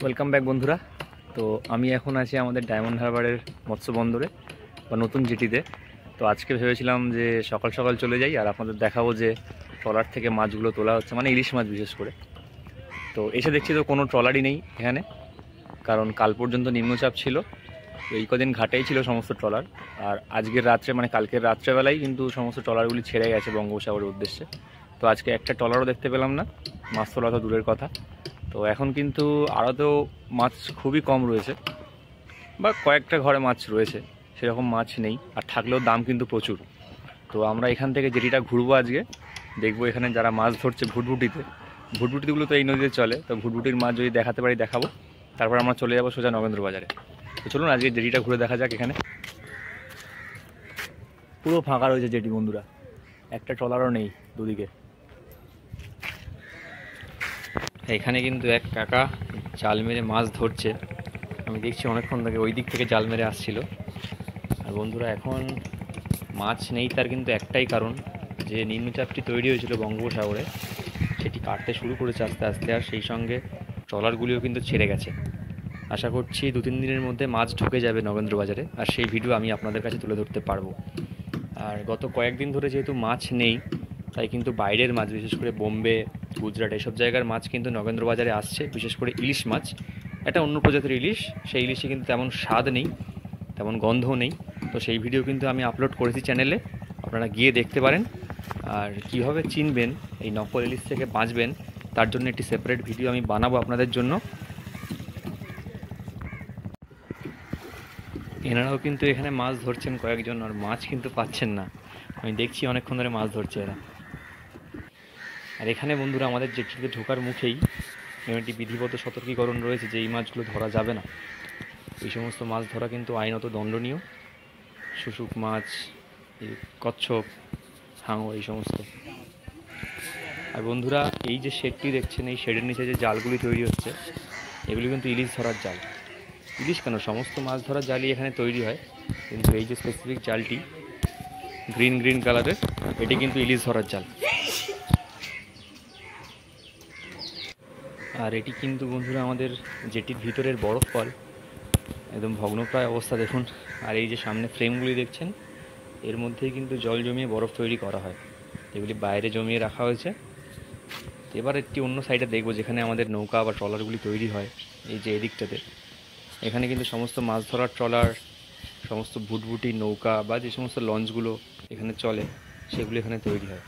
Welcome back বন্ধুরা। তো আমি এখন আছি আমাদের ডায়মন্ড হারবারের মৎস্য বন্দরে বা নতুন জেটিতে। তো আজকে ভেবেছিলাম যে সকাল সকাল চলে যাই আর আপনাদের দেখাবো যে ট্রলার থেকে মাছগুলো তোলা হচ্ছে, মানে ইলিশ মাছ বিশেষ করে। তো এসে দেখছি তো কোনো ট্রলারই নেই এখানে, কারণ কাল পর্যন্ত নিম্নচাপ ছিল। তো এই কদিন ঘাটেই ছিল সমস্ত ট্রলার, আর আজকের রাত্রে মানে কালকের রাত্রেবেলায় কিন্তু সমস্ত ট্রলারগুলি ছেড়ে গেছে বঙ্গোপসাগরের উদ্দেশ্যে। তো আজকে একটা ট্রলারও দেখতে পেলাম না, মাছ তোলা তো দূরের কথা। তো এখন কিন্তু আড়তেও মাছ খুবই কম রয়েছে, বা কয়েকটা ঘরে মাছ রয়েছে, সেরকম মাছ নেই, আর থাকলেও দাম কিন্তু প্রচুর। তো আমরা এখান থেকে জেটিটা ঘুরবো আজকে, দেখবো এখানে যারা মাছ ধরছে ভুটভুটিগুলো তো এই নদীতে চলে, তো ভুটভুটির মাছ যদি দেখাতে পারি দেখাবো। তারপর আমরা চলে যাবো সোজা নগেন্দ্র বাজারে। তো চলুন আজকে জেটিটা ঘুরে দেখা যাক। এখানে পুরো ফাঁকা রয়েছে জেটি বন্ধুরা, একটা ট্রলারও নেই দুদিকে। এখানে কিন্তু এক কাকা জাল মেরে মাছ ধরছে, আমি দেখছি অনেকক্ষণ থেকে ওই দিক থেকে জাল মেরে আসছিল। আর বন্ধুরা এখন মাছ নেই, তার কিন্তু একটাই কারণ, যে নিম্নচাপটি তৈরি হয়েছিল বঙ্গোপসাগরে সেটি কাটতে শুরু করেছে আস্তে আস্তে, আর সেই সঙ্গে ট্রলারগুলিও কিন্তু ছেড়ে গেছে। আশা করছি 2-3 দিনের মধ্যে মাছ ঢুকে যাবে নগেন্দ্র বাজারে, আর সেই ভিডিও আমি আপনাদের কাছে তুলে ধরতে পারবো। আর গত কয়েকদিন ধরে যেহেতু মাছ নেই, তাই কিন্তু বাইরের মাছ, বিশেষ করে বোম্বে, গুজরাট এসব জায়গার মাছ কিন্তু নগেন্দ্র বাজারে আসছে, বিশেষ করে ইলিশ মাছ। এটা অন্য প্রজাতির ইলিশ, সেই ইলিশে কিন্তু তেমন স্বাদ নেই, তেমন গন্ধও নেই। তো সেই ভিডিও কিন্তু আমি আপলোড করেছি চ্যানেলে, আপনারা গিয়ে দেখতে পারেন। আর কীভাবে চিনবেন এই নকল ইলিশ থেকে বাঁচবেন, তার জন্য একটি সেপারেট ভিডিও আমি বানাবো আপনাদের জন্য। এনারাও কিন্তু এখানে মাছ ধরছেন কয়েকজন, আর মাছ কিন্তু পাচ্ছেন না। আমি দেখছি অনেকক্ষণ ধরে মাছ ধরছে এরা। আর এখানে বন্ধুরা আমাদের জেটিতে ঢোকার মুখেই একটি বিধিবদ্ধ সতর্কীকরণ রয়েছে যে এই মাছগুলো ধরা যাবে না। এই সমস্ত মাছ ধরা কিন্তু আইনত দণ্ডনীয়। শুশুক মাছ, এই কচ্ছপ, হাঙর, এই সমস্ত। আর বন্ধুরা এই যে শেডটি দেখছেন, এই শেডের নিচে যে জালগুলি তৈরি হচ্ছে, এগুলি কিন্তু ইলিশ ধরার জাল। ইলিশ কেন, সমস্ত মাছ ধরার জালই এখানে তৈরি হয়, কিন্তু এই যে স্পেসিফিক জালটি গ্রিন কালারের, এটি কিন্তু ইলিশ ধরার জাল। আর এটি কিন্তু বন্ধুরা আমাদের জেটির ভিতরের বরফ ফল, একদম ভগ্নপ্রায় অবস্থা দেখুন। আর এই যে সামনে ফ্রেমগুলি দেখছেন, এর মধ্যেই কিন্তু জল জমিয়ে বরফ তৈরি করা হয়, এগুলি বাইরে জমিয়ে রাখা হয়েছে। এবার একটি অন্য সাইডে দেখব যেখানে আমাদের নৌকা বা ট্রলারগুলি তৈরি হয়, এই যে এদিকটাতে, এখানে কিন্তু সমস্ত মাছ ধরার ট্রলার, সমস্ত ভুটভুটি নৌকা বা যে সমস্ত লঞ্চগুলো এখানে চলে, সেগুলো এখানে তৈরি হয়।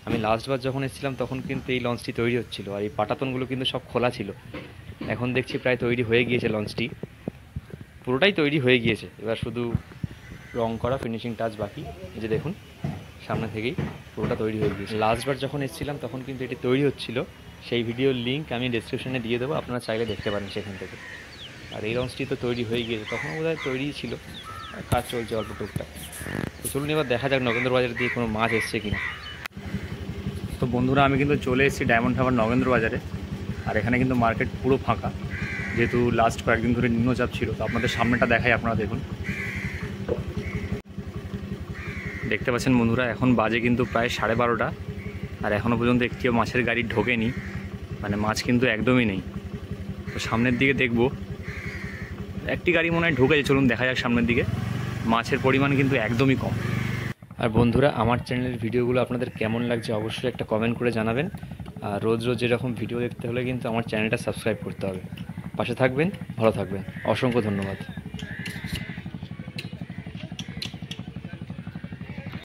আমি লাস্টবার যখন এসেছিলাম তখন কিন্তু এই লঞ্চটি তৈরি হচ্ছিল, আর এই পাটাতনগুলো কিন্তু সব খোলা ছিল। এখন দেখছি প্রায় তৈরি হয়ে গিয়েছে, লঞ্চটি পুরোটাই তৈরি হয়ে গিয়েছে, এবার শুধু রং করা ফিনিশিং টাচ বাকি। এই যে দেখুন সামনে থেকেই পুরোটা তৈরি হয়ে গিয়েছে। লাস্টবার যখন এসেছিলাম তখন কিন্তু এটি তৈরি হচ্ছিল, সেই ভিডিওর লিঙ্ক আমি ডেসক্রিপশনে দিয়ে দেবো, আপনারা চাইলে দেখতে পারেন সেখান থেকে। আর এই লঞ্চটি তো তৈরি হয়ে গিয়েছে, তখন বোধহয় তৈরি ছিল, কাজ চলছে অল্প টুকটাক। তো চলুন এবার দেখা যাক নগেন্দ্র বাজার দিয়ে কোনো মাছ এসছে কিনা। তো বন্ধুরা আমি কিন্তু চলে এসেছি ডায়মন্ড হারবার নগেন্দ্র বাজারে, আর এখানে কিন্তু মার্কেট পুরো ফাঁকা, যেহেতু লাস্ট কয়েকদিন ধরে নিম্নচাপ ছিল। তো আপনাদের সামনেটা দেখাই, আপনারা দেখুন। দেখতে পাচ্ছেন বন্ধুরা এখন বাজে কিন্তু প্রায় 12:30, আর এখনও পর্যন্ত একটিও মাছের গাড়ি ঢোকেনি, মানে মাছ কিন্তু একদমই নেই। তো সামনের দিকে দেখব, একটি গাড়ি মনে হয় ঢুকেছে, চলুন দেখা যাক সামনের দিকে। মাছের পরিমাণ কিন্তু একদমই কম। আর বন্ধুরা আমার চ্যানেলের ভিডিওগুলো আপনাদের কেমন লাগছে অবশ্যই একটা কমেন্ট করে জানাবেন। আর রোজ রোজ এরকম ভিডিও দেখতে হলে কিন্তু আমার চ্যানেলটা সাবস্ক্রাইব করতে হবে। পাশে থাকবেন, ভালো থাকবেন, অসংখ্য ধন্যবাদ।